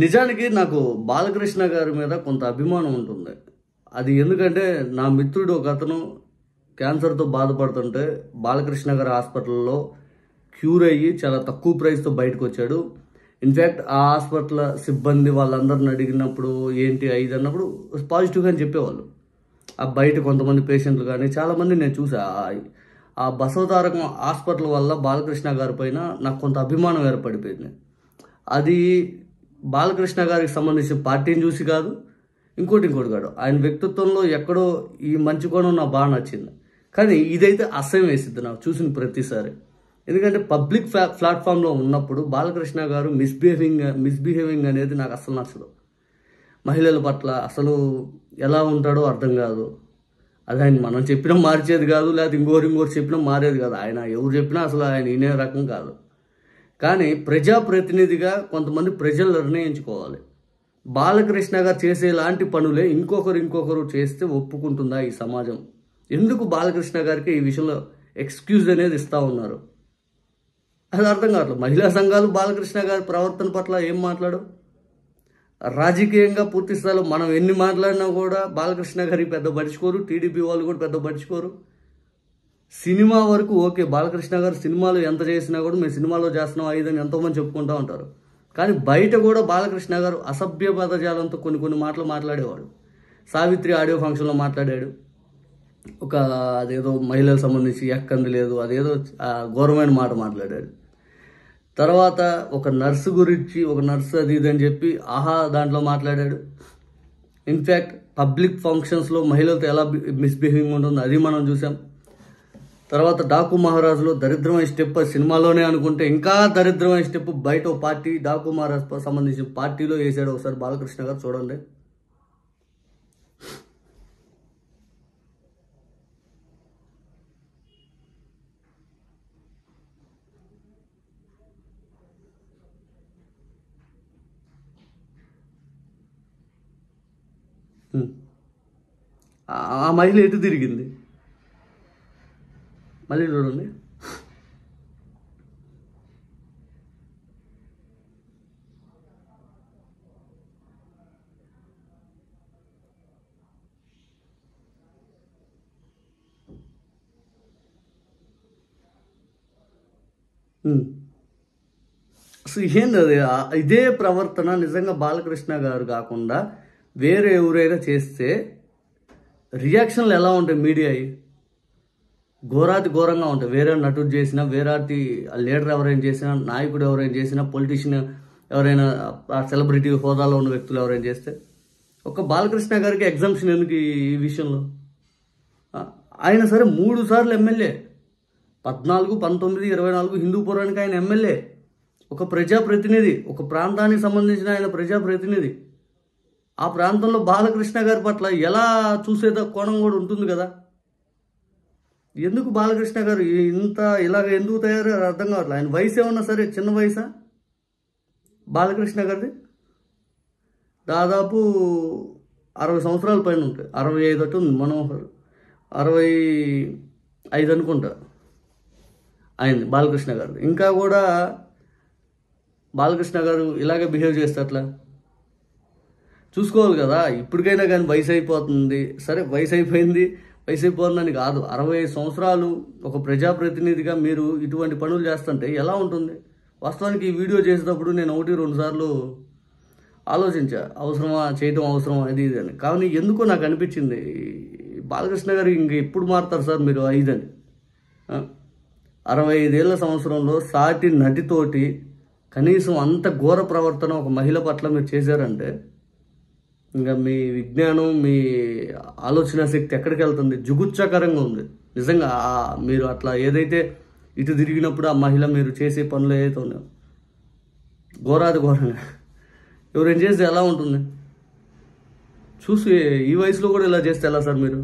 నిజానికి నాకు బాలకృష్ణ గారి మీద కొంత అభిమానం ఉంటుంది. అది ఎందుకంటే నా మిత్రుడు ఒకతను క్యాన్సర్తో బాధపడుతుంటే బాలకృష్ణ గారి హాస్పిటల్లో క్యూర్ అయ్యి చాలా తక్కువ ప్రైస్తో బయటకు వచ్చాడు. ఇన్ఫ్యాక్ట్ ఆ హాస్పిటల్ సిబ్బంది వాళ్ళందరిని అడిగినప్పుడు ఏంటి ఐదు అన్నప్పుడు పాజిటివ్గా అని చెప్పేవాళ్ళు. ఆ బయట కొంతమంది పేషెంట్లు కానీ చాలామంది నేను చూసా. ఆ బసవతారకం హాస్పిటల్ వల్ల బాలకృష్ణ గారి పైన నాకు కొంత అభిమానం ఏర్పడిపోయింది. అది బాలకృష్ణ గారికి సంబంధించిన పార్టీని చూసి కాదు, ఇంకోటి కాదు, ఆయన వ్యక్తిత్వంలో ఎక్కడో ఈ మంచి కోణం నాకు బాగా నచ్చింది. కానీ ఇదైతే అసహ్యం వేసిద్ది నాకు చూసిన ప్రతిసారి. ఎందుకంటే పబ్లిక్ ప్లాట్ఫామ్లో ఉన్నప్పుడు బాలకృష్ణ గారు మిస్బిహేవింగ్ అనేది నాకు అసలు నచ్చదు. మహిళల పట్ల అసలు ఎలా ఉంటాడో అర్థం కాదు. అది ఆయన మనం చెప్పినా మార్చేది కాదు, లేకపోతే ఇంకోరు చెప్పినా మారేది కాదు. ఆయన ఎవరు చెప్పినా అసలు ఆయన వినే రకం కాదు. కానీ ప్రజాప్రతినిధిగా కొంతమంది ప్రజలు నిర్ణయించుకోవాలి. బాలకృష్ణ గారు చేసే లాంటి పనులే ఇంకొకరు చేస్తే ఒప్పుకుంటుందా ఈ సమాజం? ఎందుకు బాలకృష్ణ గారికి ఈ విషయంలో ఎక్స్క్యూజ్ అనేది ఇస్తూ ఉన్నారు? అది అర్థం కావట్లేదు. మహిళా సంఘాలు బాలకృష్ణ గారి ప్రవర్తన పట్ల ఏం మాట్లాడు? రాజకీయంగా పూర్తి స్థాయిలో మనం ఎన్ని మాట్లాడినా కూడా బాలకృష్ణ గారికి పెద్ద పట్టించుకోరు, టీడీపీ వాళ్ళు కూడా పెద్ద పట్టించుకోరు. సినిమా వరకు ఓకే, బాలకృష్ణ గారు సినిమాలు ఎంత చేసినా కూడా మేము సినిమాలో చేస్తున్నాం ఐదని ఎంతోమంది చెప్పుకుంటూ ఉంటారు. కానీ బయట కూడా బాలకృష్ణ గారు అసభ్య పదజాలంతో కొన్ని మాటలు మాట్లాడేవాడు. సావిత్రి ఆడియో ఫంక్షన్లో మాట్లాడాడు. అదేదో మహిళలకు సంబంధించి ఎక్కంది లేదు, అదేదో ఘోరమైన మాట మాట్లాడాడు. తర్వాత ఒక నర్సు గురించి అది ఇది అని చెప్పి దాంట్లో మాట్లాడాడు. ఇన్ఫ్యాక్ట్ పబ్లిక్ ఫంక్షన్స్లో మహిళలతో ఎలా మిస్బిహేవింగ్ ఉంటుందో అది మనం చూసాం. తర్వాత డాకు మహారాజులో దరిద్రమైన స్టెప్ సినిమాలోనే అనుకుంటే ఇంకా దరిద్రమైన స్టెప్ బయట పార్టీ డాకు మహారాజ్ సంబంధించిన పార్టీలో వేసాడు ఒకసారి బాలకృష్ణ గారు. చూడండి. ఆ మహిళ ఎటు తిరిగింది మళ్ళీ చూడండి. అసలు ఏంది అది? ఇదే ప్రవర్తన నిజంగా బాలకృష్ణ గారు కాకుండా వేరే ఎవరైనా చేస్తే రియాక్షన్లు ఎలా ఉంటాయి? మీడియా ఘోరంగా ఉంటాయి. వేరే నటుడు చేసినా, వేరే లీడర్ ఎవరైనా చేసినా, నాయకుడు ఎవరైనా చేసినా, పొలిటీషియన్ ఎవరైనా సెలబ్రిటీ హోదాలో ఉన్న వ్యక్తులు ఎవరైనా చేస్తే ఒక బాలకృష్ణ గారికి ఎగ్జామ్షన్ ఎందుకు ఈ విషయంలో? ఆయన సరే 3 సార్లు ఎమ్మెల్యే, 14, 19, 24 హిందూపురానికి ఆయన ఎమ్మెల్యే, ఒక ప్రజాప్రతినిధి, ఒక ప్రాంతానికి సంబంధించిన ఆయన ప్రజాప్రతినిధి. ఆ ప్రాంతంలో బాలకృష్ణ గారి పట్ల ఎలా చూసేదో కోణం కూడా ఉంటుంది కదా. ఎందుకు బాలకృష్ణ గారు ఇలాగ ఎందుకు తయారయ్యారు అర్థం కావట్లేదు. ఆయన వయసు ఏమన్నా సరే చిన్న వయసా బాలకృష్ణ గారిది? దాదాపు 60 సంవత్సరాల పైన ఉంటాయి. 65 అటు ఉంది. మనోహర్ 65 అనుకుంటా ఆయన బాలకృష్ణ గారు. ఇంకా కూడా బాలకృష్ణ గారు ఇలాగే బిహేవ్ చేస్తే అట్లా చూసుకోవాలి కదా. ఇప్పటికైనా కానీ వయసు అయిపోతుంది, సరే వయసు అయిపోతుందని కాదు. 65 సంవత్సరాలు ఒక ప్రజాప్రతినిధిగా మీరు ఇటువంటి పనులు చేస్తుంటే ఎలా ఉంటుంది? వాస్తవానికి ఈ వీడియో చేసేటప్పుడు నేను 1-2 సార్లు ఆలోచించా, చేయటం అవసరమా ఇది అని. కానీ ఎందుకో నాకు అనిపించింది బాలకృష్ణ గారు ఇంక ఎప్పుడు మారుతారు సార్ మీరు 5 అని. 65 ఏళ్ల సంవత్సరంలో సాటి నటితోటి కనీసం అంత ఘోర ప్రవర్తన ఒక మహిళ పట్ల మీరు చేశారంటే ఇంకా మీ విజ్ఞానం, మీ ఆలోచన శక్తి ఎక్కడికి వెళ్తుంది? జుగుత్సాకరంగా ఉంది నిజంగా. మీరు అట్లా ఏదైతే ఇటు తిరిగినప్పుడు ఆ మహిళ మీరు చేసే పనులు ఏదైతే ఉన్నాయో ఘోరంగా ఎవరేం చేస్తే ఎలా ఉంటుంది చూసి ఈ వయసులో కూడా ఇలా చేస్తే ఎలా సార్ మీరు?